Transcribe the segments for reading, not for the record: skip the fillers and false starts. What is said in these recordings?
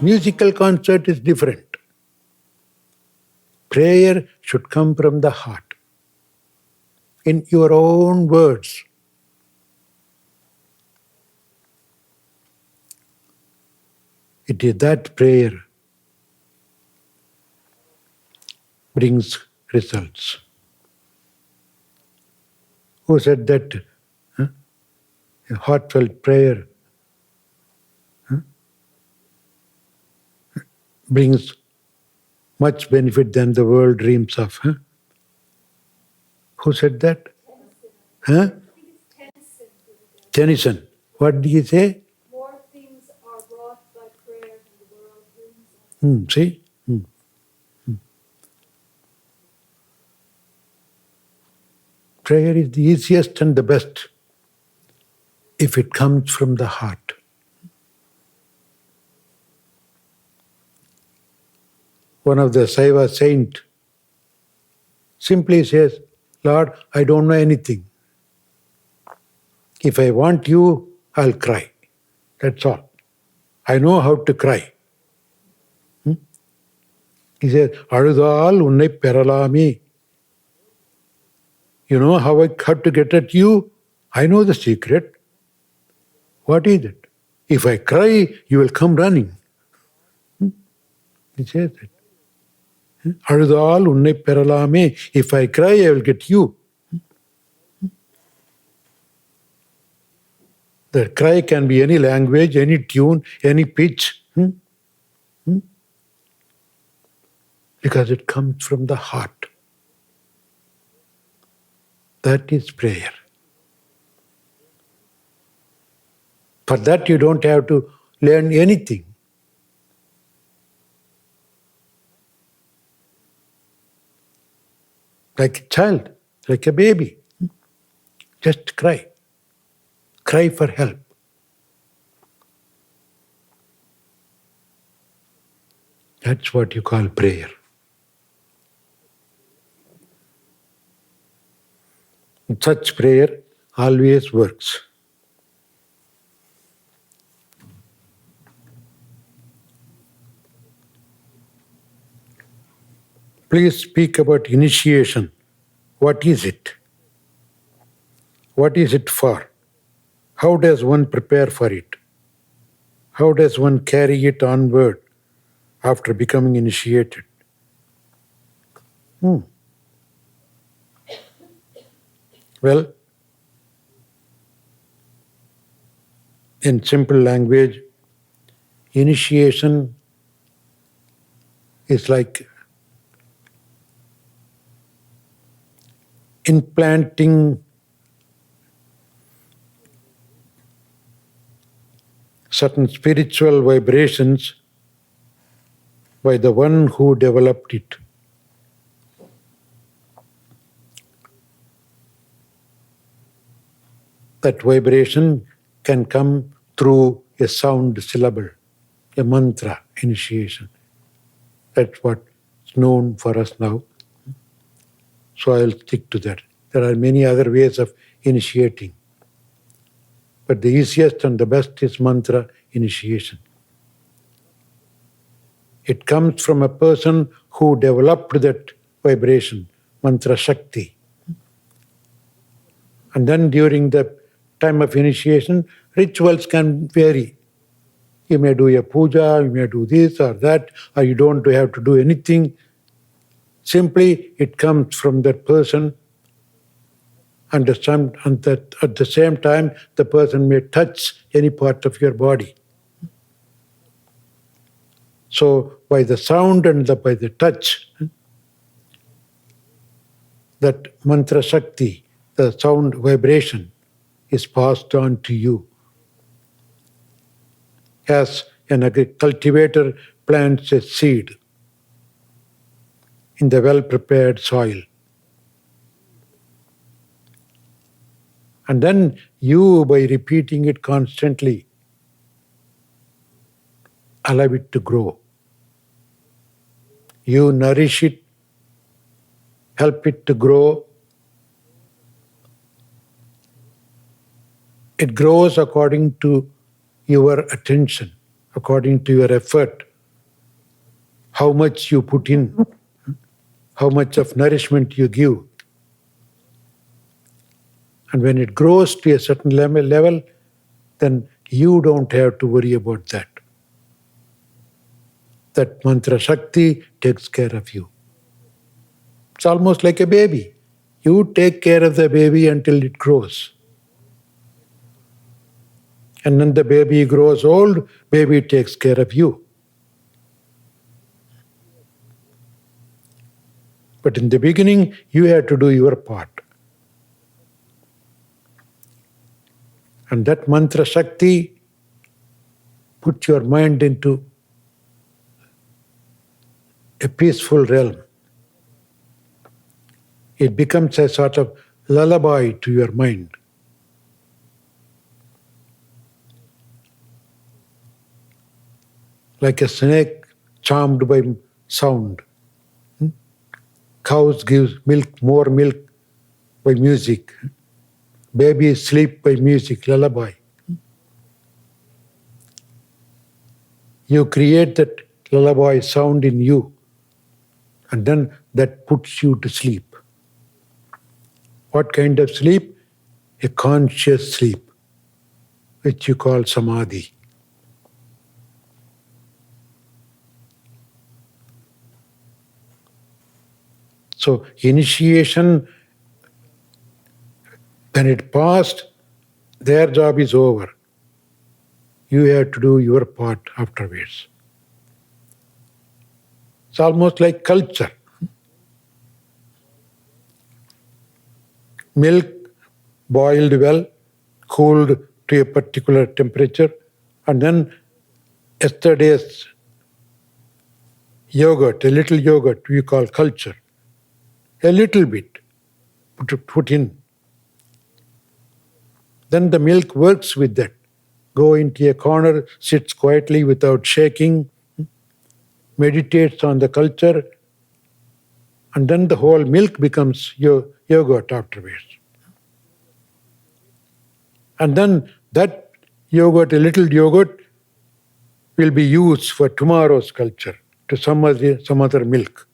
Musical concert is different. Prayer should come from the heart, in your own words. It is that prayer brings results. Who said that? Huh? A heartfelt prayer brings much benefit than the world dreams of. Huh? Who said that? Huh? Tennyson. What did he say? More things are wrought by prayer than the world dreams of. See? Prayer is the easiest and the best if it comes from the heart. One of the Saiva saints simply says, Lord, I don't know anything. If I want you, I'll cry. That's all. I know how to cry. He says, Aludal unnai peralami. You know how I have to get at you? I know the secret. What is it? If I cry, you will come running. He says that. Aludal unnai peralami. If I cry, I will get you. The cry can be any language, any tune, any pitch. Because it comes from the heart. That is prayer. For that you don't have to learn anything. Like a child, like a baby. Just cry. Cry for help. That's what you call prayer. Such prayer always works. Please speak about initiation. What is it? What is it for? How does one prepare for it? How does one carry it onward after becoming initiated? Well, in simple language, initiation is like implanting certain spiritual vibrations by the one who developed it. That vibration can come through a sound syllable, a mantra, initiation. That's what's known for us now. So I'll stick to that. There are many other ways of initiating. But the easiest and the best is mantra initiation. It comes from a person who developed that vibration, mantra shakti. And then during the time of initiation, rituals can vary. You may do a puja, you may do this or that, or you don't have to do anything. Simply, it comes from that person, and at the same time, the person may touch any part of your body. So, by the sound and by the touch, that mantra shakti, the sound vibration, is passed on to you. As a cultivator plants a seed in the well-prepared soil. And then you, by repeating it constantly, allow it to grow. You nourish it, help it to grow, It grows according to your attention, according to your effort, how much you put in, how much of nourishment you give. And when it grows to a certain level, then you don't have to worry about that. That mantra shakti takes care of you. It's almost like a baby. You take care of the baby until it grows. And when the baby grows old, baby takes care of you. But in the beginning, you have to do your part. And that mantra shakti puts your mind into a peaceful realm. It becomes a sort of lullaby to your mind. Like a snake charmed by sound. Cows give milk, more milk by music. Babies sleep by music, lullaby. You create that lullaby sound in you, and then that puts you to sleep. What kind of sleep? A conscious sleep, which you call samadhi. So initiation, when it passed, their job is over. You have to do your part afterwards. It's almost like culture. Milk boiled well, cooled to a particular temperature, and then yesterday's yogurt, a little yogurt we call culture. A little bit put in. Then the milk works with that. Go into a corner, sits quietly without shaking, meditates on the culture, and then the whole milk becomes yogurt afterwards. And then that yogurt, a little yogurt, will be used for tomorrow's culture, to some other milk.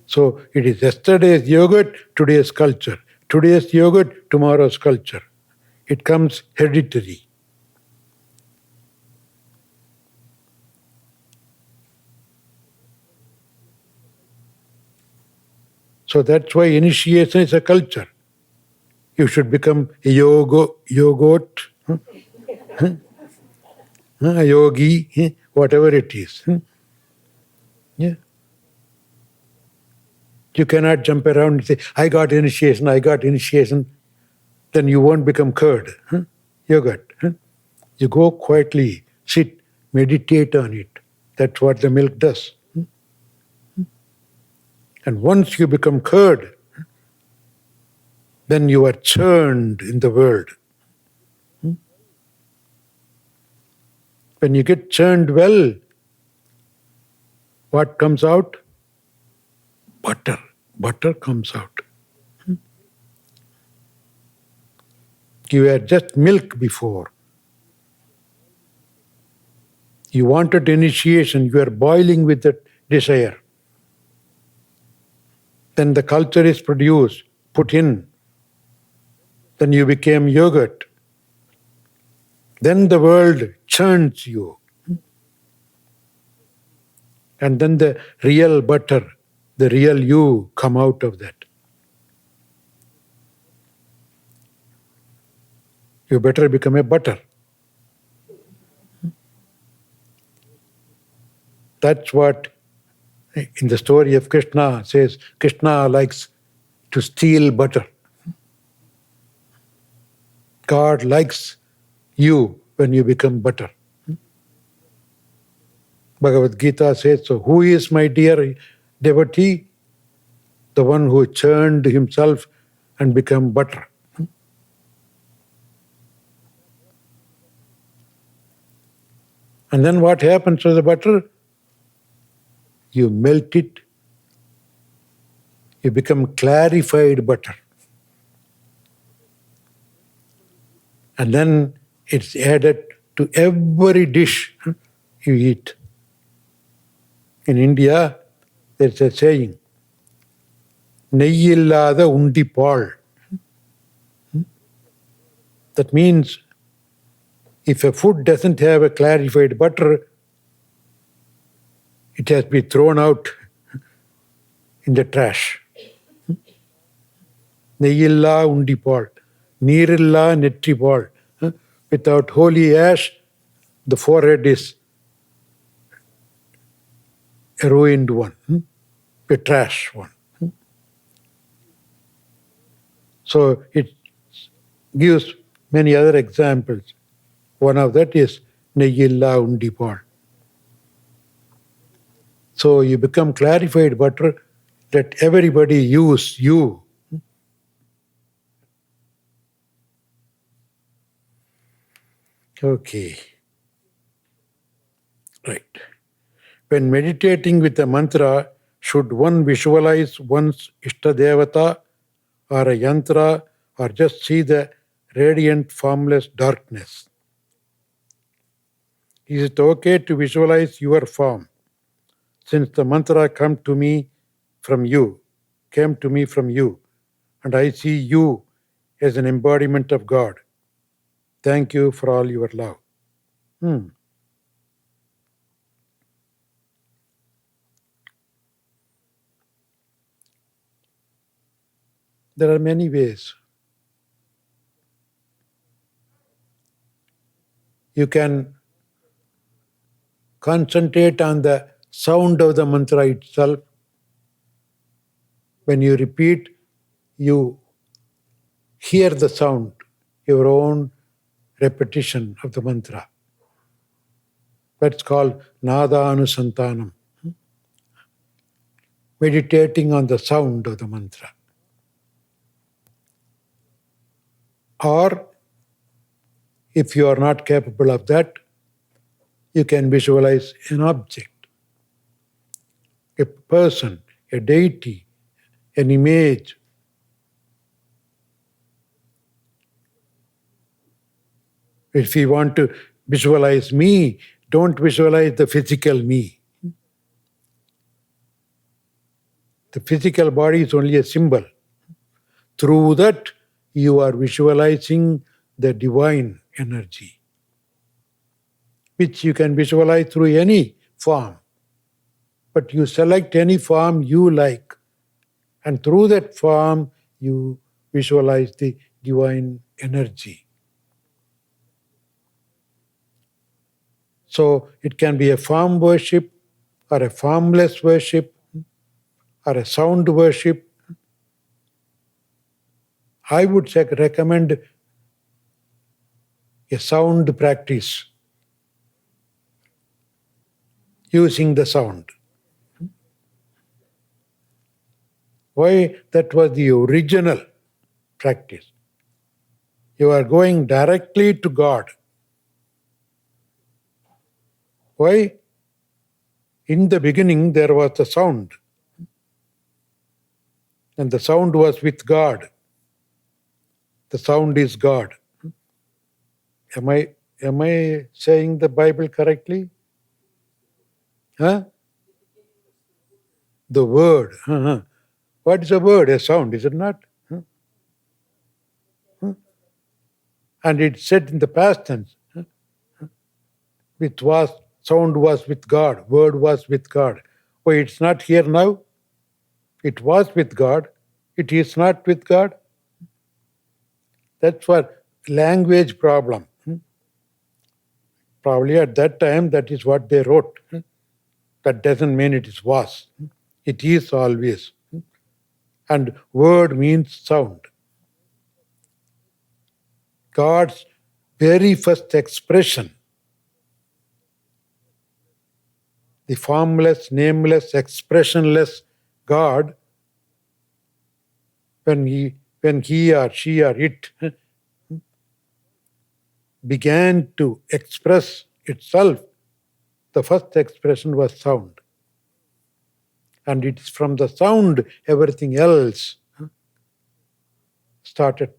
So it is yesterday's yogurt, today's culture. Today's yogurt, tomorrow's culture. It comes hereditary. So that's why initiation is a culture. You should become a yogurt, a yogi, whatever it is. Yeah. You cannot jump around and say, I got initiation. Then you won't become curd, yogurt. You go quietly, sit, meditate on it. That's what the milk does. And once you become curd, then you are churned in the world. When you get churned well, what comes out? Butter. Butter comes out. You had just milk before. You wanted initiation, you are boiling with that desire. Then the culture is produced, put in. Then you became yogurt. Then the world churns you. And then the real butter, the real you come out of that. You better become a butter. That's what in the story of Krishna says, Krishna likes to steal butter. God likes you when you become butter. Bhagavad Gita says, so who is my dear devotee? The one who churned himself and became butter. And then what happens to the butter? You melt it, you become clarified butter. And then it's added to every dish you eat. In India, there's a saying, நெய்யில்லாத உண்டி பால். That means if a food doesn't have a clarified butter, it has been thrown out in the trash. நெய்யில்லா உண்டி பால், நீரில்லா நெற்றி பால். Without holy ash, the forehead is a ruined one, a trash one. So it gives many other examples. One of that is neyilla undi paal. So you become clarified butter, let everybody use you. Okay. Right. When meditating with a mantra, should one visualize one's Ishtadevata or a yantra or just see the radiant formless darkness? Is it okay to visualize your form? Since the mantra came to me from you, and I see you as an embodiment of God. Thank you for all your love. There are many ways. You can concentrate on the sound of the mantra itself. When you repeat, you hear the sound, your own repetition of the mantra. That's called nada anusantanam. Meditating on the sound of the mantra. Or, if you are not capable of that, you can visualize an object, a person, a deity, an image. If you want to visualize me, don't visualize the physical me. The physical body is only a symbol. Through that, you are visualizing the divine energy, which you can visualize through any form. But you select any form you like, and through that form, you visualize the divine energy. So it can be a form worship, or a formless worship, or a sound worship. I would recommend a sound practice, using the sound. Why? That was the original practice. You are going directly to God. Why? In the beginning, there was the sound. And the sound was with God. The sound is God. Am I saying the Bible correctly? Huh? The word. What is a word? A sound, is it not? And it's said in the past tense. Sound was with God, word was with God. Oh, it's not here now? It was with God. It is not with God. That's what language problem. Probably at that time, that is what they wrote. That doesn't mean it is was. It is always. And word means sound. God's very first expression, the formless, nameless, expressionless God, when he or she or it began to express itself, the first expression was sound. And it's from the sound everything else started.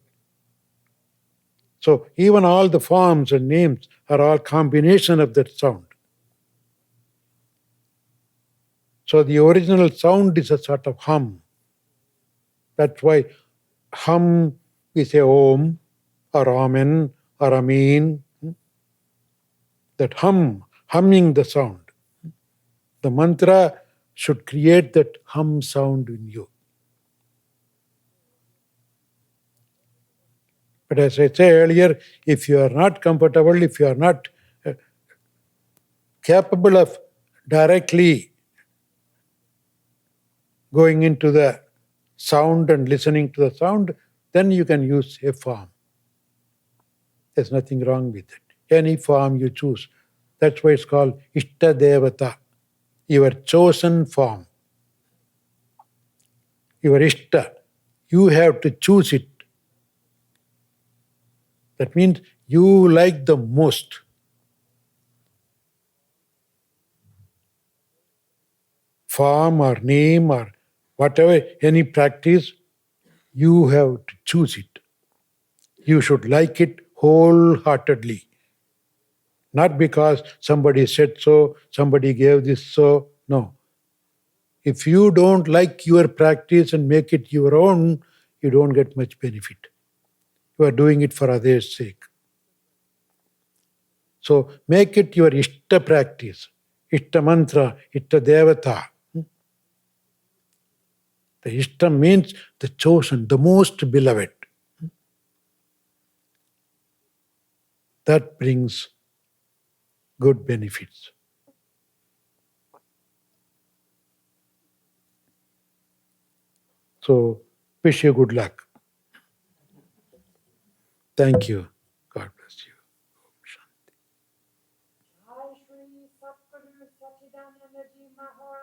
So even all the forms and names are all combination of that sound. So the original sound is a sort of hum. That's why hum we say Om or Amen or Amin. That humming the sound. The mantra should create that hum sound in you. But as I said earlier, if you are not comfortable, if you are not capable of directly going into the sound and listening to the sound, then you can use a form. There's nothing wrong with it. Any form you choose. That's why it's called Ishta Devata, your chosen form. Your Ishta. You have to choose it. That means you like the most. Form or name or whatever, any practice, you have to choose it. You should like it wholeheartedly. Not because somebody said so, somebody gave this so. No. If you don't like your practice and make it your own, you don't get much benefit. You are doing it for others' sake. So make it your Ishta practice, Ishta mantra, Ishta devata. The Ishta means the chosen, the most beloved. That brings good benefits. So wish you good luck. Thank you. God bless you. Jai Shri Satguru Satchidananda Ji Maharaj.